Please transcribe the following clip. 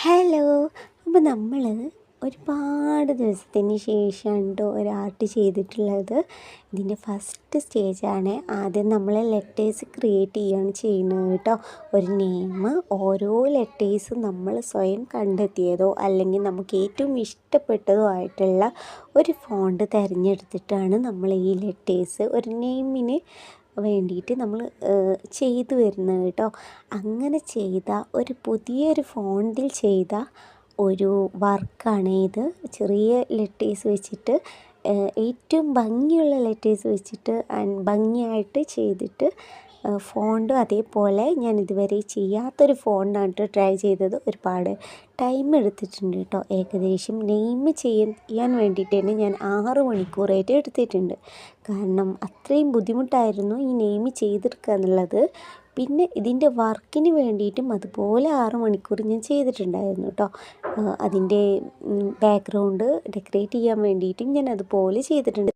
Hello. അപ്പോൾ നമ്മൾ ഒരുപാട് ദിവസത്തിന് ശേഷമാണ് ട്ടോ ഒരു ആർട്ട് ചെയ്തിട്ടുള്ളത്. ഇതിൻ്റെ ഫസ്റ്റ് സ്റ്റേജാണ്. ആദ്യം നമ്മൾ ലെറ്റേഴ്സ് ക്രിയേറ്റ് ചെയ്യുകയാണ് ചെയ്യുന്നത് കേട്ടോ. ഒരു നെയിം, ഓരോ ലെറ്റേഴ്സും നമ്മൾ സ്വയം കണ്ടെത്തിയതോ അല്ലെങ്കിൽ നമുക്ക് ഏറ്റവും ഇഷ്ടപ്പെട്ടതോ ആയിട്ടുള്ള ഒരു ഫോണ്ട് തിരഞ്ഞെടുത്തിട്ടാണ് നമ്മൾ ഈ ലെറ്റേഴ്സ് ഒരു നെയിമിന് വേണ്ടിയിട്ട് നമ്മൾ ചെയ്തു വരുന്നത് കേട്ടോ. അങ്ങനെ ചെയ്ത ഒരു പുതിയൊരു ഫോണ്ടിൽ ചെയ്ത ഒരു വർക്കാണ് ഇത്. ചെറിയ ലെറ്റേഴ്സ് വെച്ചിട്ട് ഏറ്റവും ഭംഗിയുള്ള ലെറ്റേഴ്സ് വെച്ചിട്ട് ഭംഗിയായിട്ട് ചെയ്തിട്ട് ഫോണ്ടും അതേപോലെ ഞാൻ ഇതുവരെ ചെയ്യാത്തൊരു ഫോണ്ടാണ് കേട്ടോ ട്രൈ ചെയ്തത്. ഒരുപാട് ടൈം എടുത്തിട്ടുണ്ട് കേട്ടോ. ഏകദേശം നെയിം ചെയ്യാൻ വേണ്ടിയിട്ട് തന്നെ ഞാൻ 6 മണിക്കൂറായിട്ട് എടുത്തിട്ടുണ്ട്. കാരണം അത്രയും ബുദ്ധിമുട്ടായിരുന്നു ഈ നെയിം ചെയ്തെടുക്കുക എന്നുള്ളത്. പിന്നെ ഇതിൻ്റെ വർക്കിന് വേണ്ടിയിട്ടും അതുപോലെ 6 മണിക്കൂർ ഞാൻ ചെയ്തിട്ടുണ്ടായിരുന്നു കേട്ടോ. അതിൻ്റെ ബാക്ക്ഗ്രൗണ്ട് ഡെക്കറേറ്റ് ചെയ്യാൻ വേണ്ടിയിട്ടും ഞാൻ അതുപോലെ ചെയ്തിട്ടുണ്ട്.